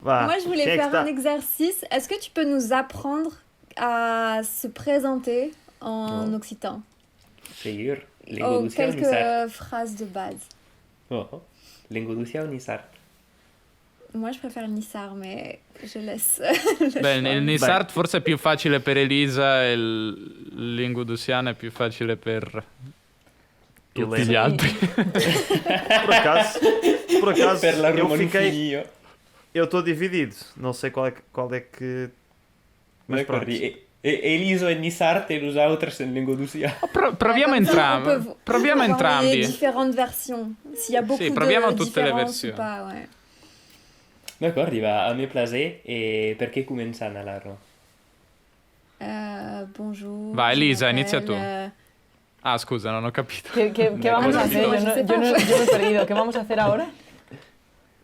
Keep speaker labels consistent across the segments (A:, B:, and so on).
A: Va.
B: Moi, je voulais
A: Quem é que
B: faire un
A: está?
B: exercice. Est-ce que tu peux nous apprendre à se présenter en
C: Oh.
B: occitan?
C: Sigur.
B: Oh,
C: Lingodusia o Nisart?
B: quelques phrases de base.
C: Oh. Lingodusia o Nisart?
B: Moi, je préfère Nissar, mais je laisse le
D: Beh,
B: choix.
D: il Nisart forse è più facile per Elisa e il Lingudusiano è più facile per tutti gli
A: Helena.
D: altri.
A: Por acaso,
C: Per la
A: eu
C: Roma no
A: fiquei.
C: finio.
A: Eu estou dividido. Não sei qual é que. Mas pronto.
C: Eliso e Nisart e nosaltres en Lingodusia.
D: Proviamo
B: Comme ça,
D: entrambi.
B: on peut
D: Proviamo
B: voir les
D: entrambi.
B: différentes versions. S'il y a beaucoup
D: Sì, proviamo
B: de
D: tutte le
B: différences ou
D: versioni.
B: pas, ouais.
C: D'acord, va a me plaser. E perché cominciamo a Laro?
B: Bonjour.
D: Va,
B: je
D: Elisa,
B: m'appelle,
D: inizia tu. Ah, scusa, non ho capito.
E: ¿Qué vamos a hacer?
B: no,
E: Yo,
B: yo
E: no-
B: sé
E: yo no-
B: pas.
E: yo me he perdido. ¿Qué vamos a hacer ahora?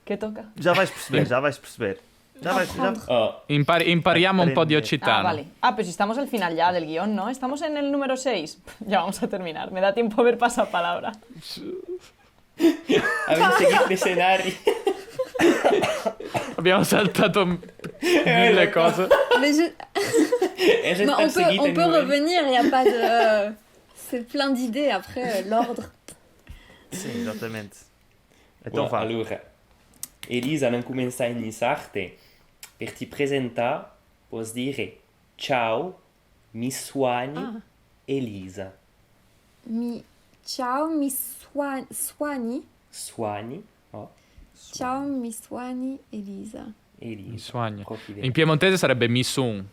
E: ¿Qué toca?
A: Já vais perceber, já vais perceber. Já vais.
C: Oh,
D: Impariamo un po' di
A: Apprende.
D: occitano.
E: Vale. Pues estamos al final ya del guión, ¿no? Estamos en el número 6. Ya vamos a terminar. Me da tiempo a ver pasapalabra.
C: abbiamo seguito gli scenari.
D: Abbiamo saltato mille cose.
B: Mais
C: E
B: Mais
C: j'espère seguito
B: on
C: in
B: peut
C: noi.
B: revenir, il n'y a pas de... C'est plein d'idées après, l'ordre.
A: Sim, exatamente. Então
C: Bom,
A: vá.
C: allora, Elisa non comincia a iniziare. Per ti presentare, puoi dire ciao, mi suoni
B: Ah.
C: Elisa.
B: Ciao, mi suoni.
C: Suoni, oh,
B: Ciao, mi suoni Elisa.
C: Elisa.
D: Mi suoni.
C: Copy
D: In piemontese sarebbe Misun,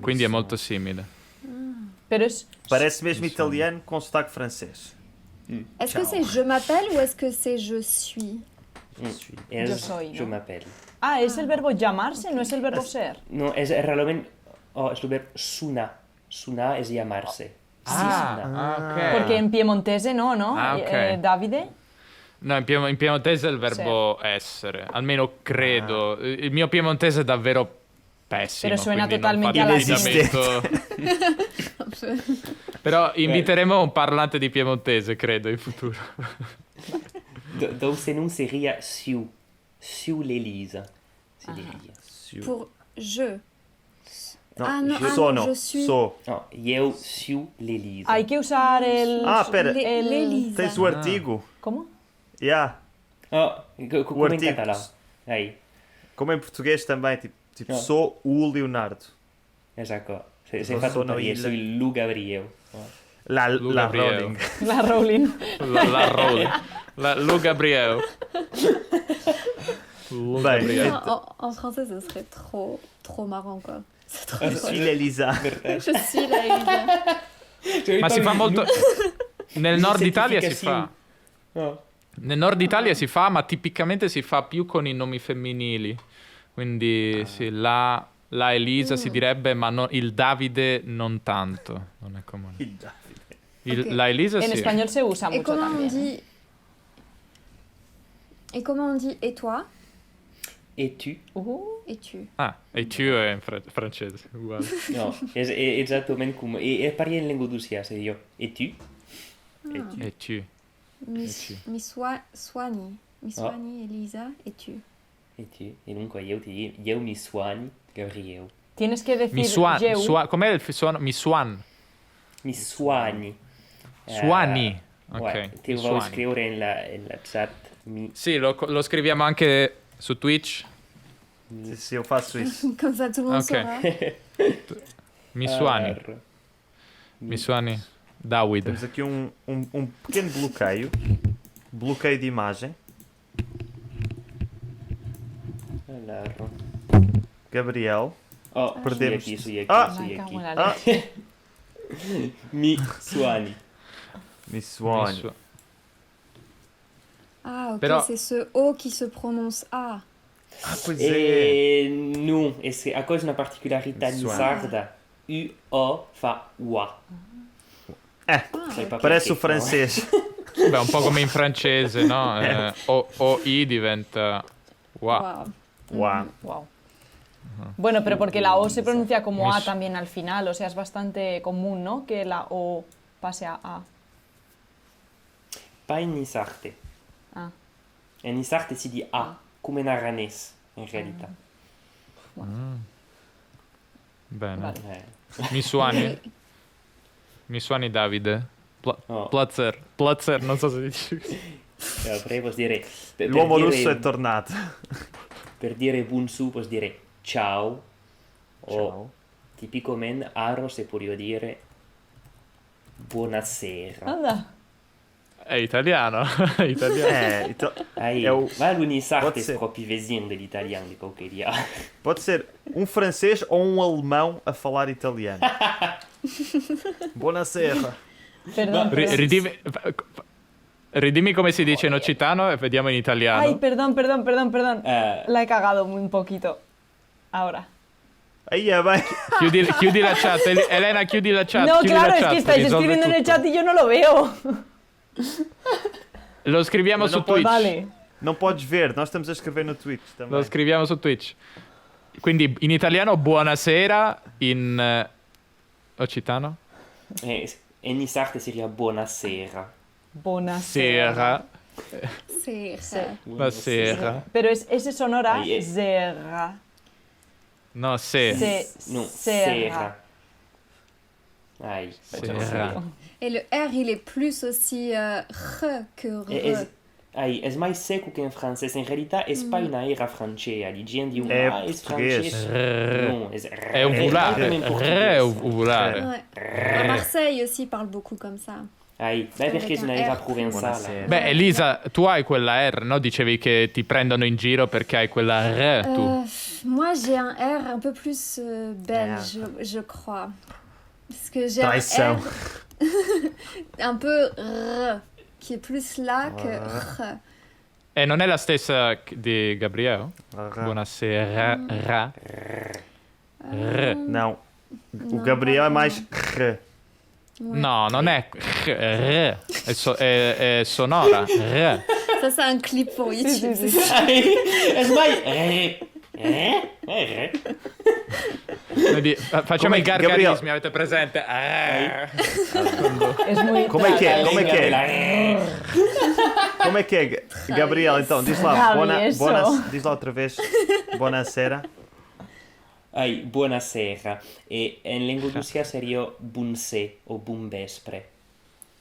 D: quindi è molto simile.
E: Pero es...
A: Parece mesmo italiano com sotaque francês.
B: Est-ce que
A: Ciao.
B: c'est je m'appelle ou est-ce que c'est je suis?
C: Es,
E: Yo soy,
C: je
E: ¿no?
C: m'appelle.
E: Ah, es el verbo llamarse, no es el verbo ser.
C: No, es realmente, oh, es el verbo suna. Suna es llamarse. Suna.
D: ok.
E: Porque en piemontese no.
D: Ah, ok.
E: Davide.
D: No, in piemontese è il verbo essere, almeno credo. Il mio piemontese è davvero pessimo.
E: Però suena
D: quindi non
E: totalmente
D: fate
E: alla
D: affidamento. Però inviteremo un parlante di piemontese, credo, in futuro.
C: Donc se non seria siu. Siu l'Elisa. Si diria.
B: Pour je.
A: Não,
B: Ah, non,
A: je
B: ah,
A: sono.
B: non, je suis.
A: Sou.
C: No, eu siu l'Elisa.
E: Hay que usar el...
A: Ah, pera.
B: L'Elisa.
A: Tens o artigo.
E: ¿Cómo?
A: Yeah.
C: Oh, come in
A: artigo.
C: català. Aí,
A: Como em português também, tipo
C: Ah.
A: sou o Leonardo.
C: esatto. Se
A: Lo
C: fatto
A: sono
C: dire,
A: il-
C: sui Lu Gabriel. Oh.
A: La
D: Gabriel.
A: Rowling.
E: La Rowling.
D: La Rowling. Lu Gabriel. Lu
A: Beh,
D: Gabriel.
B: En français, ce serait trop marrant, quoi. C'est trop
C: Ah,
A: Je
B: drôle.
A: suis l'Elisa.
B: Je suis la Elisa.
D: Ma si fa molto... Nel nord Italia si
C: certificazione.
D: fa.
C: Oh.
D: Nel nord Italia si fa, ma tipicamente si fa più con i nomi femminili. Quindi sì, la Elisa si direbbe, ma il Davide non tanto. Non è comune.
A: Il Davide.
B: Ok.
D: La Elisa
E: En
D: sì.
E: español se usa
B: Et
E: mucho
B: comment on
E: también.
B: dit... Et comment on dit et toi?
C: E tu?
B: Et tu.
D: Ah, e tu è in francese, uguale.
C: No, è esattamente come. E parli in lingua d'usia, se io. E tu? E tu?
D: E tu.
B: Mi,
D: tu.
B: mi suoni. Mi suoni Elisa et tu.
C: E tu? E dunque io ti dico, io mi suoni Gabriel.
E: Tienes que decir
D: Mi suan.
E: eu.
D: Com'è il suono? Mi suan.
C: Mi suoni.
D: Suoni. Ok.
C: Ouais, ti
D: mi
C: volevo
D: suoni.
C: scrivere nella chat. Mi
D: Sì, lo scriviamo anche su Twitch.
A: Se eu faço isso.
B: Comme ça, tout le monde
D: Ok.
B: saura.
D: Mi suoni.
C: Arr.
D: Mi suoni. Dawid.
A: Temos aqui um pequeno bloqueio. Bloqueio de imagem.
C: Allora.
A: Gabriel.
C: Oh,
A: Perdemos.
C: sui aqui,
A: Ah!
C: sui
E: Ay, cago en
C: aqui.
E: la
A: Ah!
E: leche.
C: Mi suoni.
A: Mi suoni.
D: Mi su-
B: Ah, ok,
D: Però-
B: c'est ce O qui se prononce A.
A: Ah, pois é.
C: E non, e se a cosa una particolarità
A: Mi
C: di
A: suoni.
C: sarda, U-O fa UA. Sai pas
A: Parece o
C: perché, no?
A: francês.
D: Beh, un po' come in francese, no? O-I diventa wa.
B: Wow.
A: Uau.
E: Wow. Bueno, pero porque la O se pronuncia como A
D: Mis-
E: también al final, o sea, es bastante común, ¿no? Que la O pase a A.
C: Pas in Nisarte.
E: Ah.
C: In Nisarte si dit A, come in aranese. in realtà.
D: Bene.
E: Vale.
D: Mi suoni Davide.
C: Oh.
D: Placer, non so se dici.
C: Avrei posso dire...
A: L'uomo
C: dire-
A: russo è tornato.
C: Per dire bunsu posso dire ciao. O
A: Ciao.
C: tipicamente Aro se può dire buonasera.
E: Anda.
D: È italiano. È italiano.
C: Aí,
A: É o-
C: vai l'unissarte
A: pode ser.
C: proprio vizinho dell'italiano di qualquer dia.
A: Pode ser um francês ou um alemão a falar italiano. Buonasera.
E: Perdón.
D: Ridimmi come si dice in occitano e vediamo in italiano.
E: Ay, perdón.
C: Eh,
E: La he cagado un poquito. Ahora.
A: Aí é bem.
D: Chiudi la chat. Elena, chiudi la chat.
E: No,
D: chiudi
E: claro,
D: la
E: es
D: chat,
E: que estáis
D: risolve
E: escribiendo en el
D: tutto.
E: chat y yo no lo veo.
D: Lo scriviamo
A: Ma
D: su
A: non puoi-
D: Twitch.
E: Vale.
A: Não podes ver, nós estamos a escrever no Twitch também.
D: Lo scriviamo su Twitch. Quindi in italiano buonasera, in occitano
C: in Isarte seria buonasera.
E: Buonasera.
D: sera.
B: Sí.
D: Buonasera.
E: Pero es S sonora.
C: Ahí es.
E: Zera.
D: No, se.
C: No,
E: Sera.
C: sera. Aí,
D: Sera.
B: Et le R, il est plus aussi R que R.
C: Aí, è mais seco che in francese. In realtà è pas una era francese. Di gente di un
A: È
C: è
A: português.
C: francese. No,
D: È ovulare.
C: in
D: Re è
C: portoghese.
D: ovulare.
B: Ouais. À Marseille aussi parle beaucoup comme ça.
C: Aí, beh, perché è una
B: Avec un
C: era
B: R.
C: provenzale.
A: Buonasera.
D: Beh, Elisa, tu hai quella R, no? Dicevi che ti prendono in giro perché hai quella R, tu.
B: Moi, j'ai un R un peu plus belge, je crois. Parce que j'ai un
A: Traição.
B: R un peu R, qui est plus là que R.
D: E non è la stessa di Gabriele? Buonasera. Ra. R.
A: Não. O Gabriel é mais R.
D: No, non è R. È sonora. R.
B: Ça, c'est un clip pour YouTube.
E: sí,
B: c'est ça.
C: Aí, è mai...
D: Quindi, facciamo
A: Come-
D: i gargarismi, avete presente?
E: Es muy.
A: Como é que é? Como é que é?
C: é?
A: Como é que é, Gabriel? Então, diz lá.
E: Travieso.
A: Diz lá outra vez. Buonasera.
C: Aí, buonasera. E in lingua russa seria bunse o buonvespre.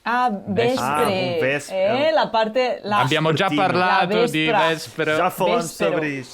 E: Ah, vespre.
A: Ah, un vespre.
E: La parte. La...
D: Abbiamo già
A: Vespertino.
D: parlato
E: La
D: di
E: vespra.
D: vespero.
A: Já falamos
E: Véspero.
A: sobre isto.